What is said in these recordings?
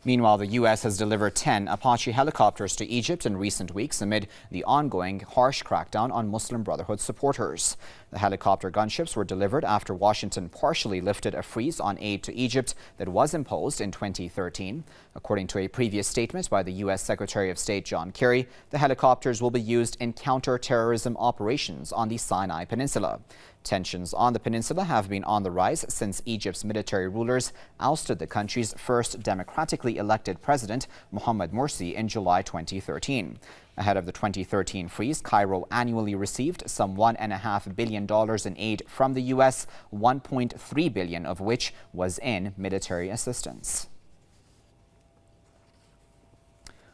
Meanwhile, the U.S. has delivered 10 Apache helicopters to Egypt in recent weeks amid the ongoing harsh crackdown on Muslim Brotherhood supporters. The helicopter gunships were delivered after Washington partially lifted a freeze on aid to Egypt that was imposed in 2013. According to a previous statement by the U.S. Secretary of State John Kerry, the helicopters will be used in counter-terrorism operations on the Sinai Peninsula. Tensions on the peninsula have been on the rise since Egypt's military rulers ousted the country's first democratically elected president, Mohamed Morsi, in July 2013. Ahead of the 2013 freeze, Cairo annually received some $1.5 billion in aid from the U.S., $1.3 billion of which was in military assistance.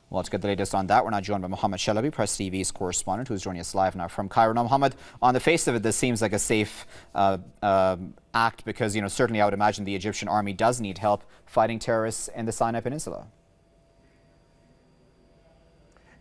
Well, to get the latest on that, we're now joined by Mohammed Shalabi, Press TV's correspondent, who's joining us live now from Cairo. Now, Mohammed, on the face of it, this seems like a safe act because, certainly I would imagine the Egyptian army does need help fighting terrorists in the Sinai Peninsula.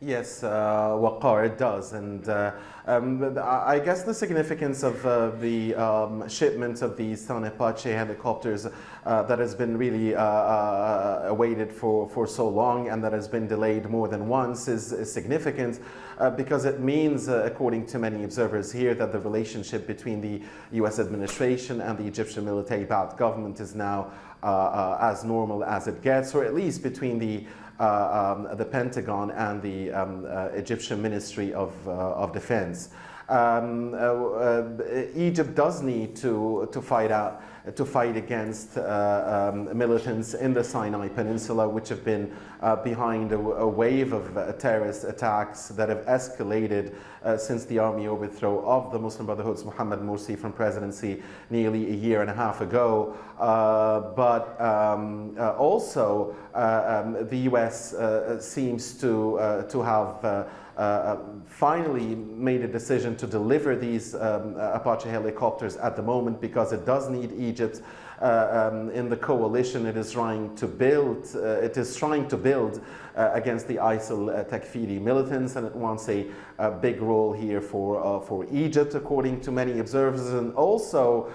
Yes, Waqar, it does. And I guess the significance of the shipment of these 10 Apache helicopters that has been really awaited for so long and that has been delayed more than once is significant because it means, according to many observers here, that the relationship between the U.S. administration and the Egyptian military-backed government is now as normal as it gets, or at least between the Pentagon and the Egyptian Ministry of Defense. Egypt does need to fight against militants in the Sinai Peninsula, which have been behind a wave of terrorist attacks that have escalated since the army overthrow of the Muslim Brotherhood's Mohamed Morsi from presidency nearly a year and a half ago. But also the U.S. seems to have finally made a decision to deliver these Apache helicopters at the moment because it does need Egypt in the coalition it is trying to build. Against the ISIL Takfiri militants, and it wants a big role here for Egypt, according to many observers. And also,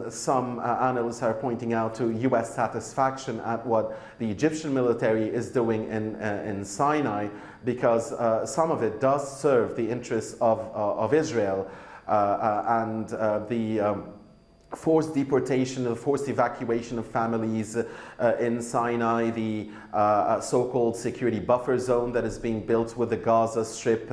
some analysts are pointing out to U.S. satisfaction at what the Egyptian military is doing in Sinai, because some of it does serve the interests of Israel and the forced deportation, the forced evacuation of families in Sinai, the so-called security buffer zone that is being built with the Gaza Strip,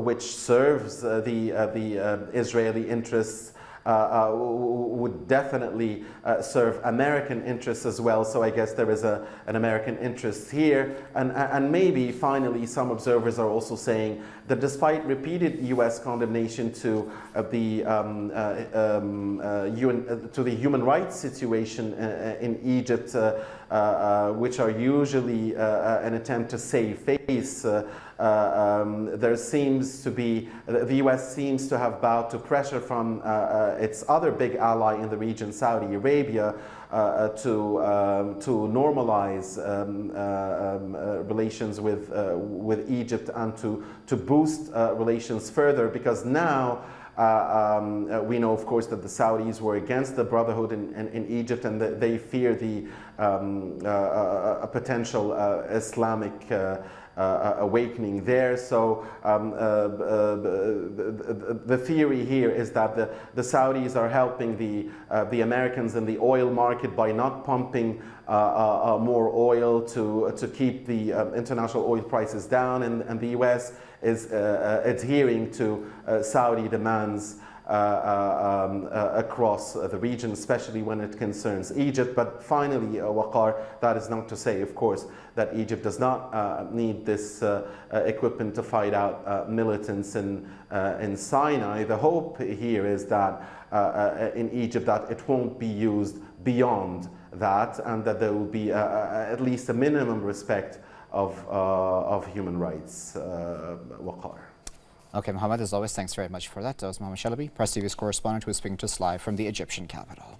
which serves the Israeli interests, would definitely serve American interests as well. So I guess there is an American interest here. And maybe finally some observers are also saying that despite repeated U.S. condemnation to the human rights situation in Egypt, which are usually an attempt to save face, there seems to be, the U.S. seems to have bowed to pressure from its other big ally in the region, Saudi Arabia, to normalize relations with Egypt and to boost relations further, because now we know, of course, that the Saudis were against the Brotherhood in Egypt, and they fear a potential Islamic awakening there. So the theory here is that the Saudis are helping the Americans in the oil market by not pumping more oil to keep the international oil prices down, and the U.S. is adhering to Saudi demands across the region, especially when it concerns Egypt. But finally, Waqar, that is not to say, of course, that Egypt does not need this equipment to fight out militants in Sinai. The hope here is that in Egypt that it won't be used beyond that, and that there will be at least a minimum respect of human rights. Waqar. Okay, Mohammed, as always, thanks very much for that. That was Mohammed Shalabi, Press TV's correspondent, who was speaking to us live from the Egyptian capital.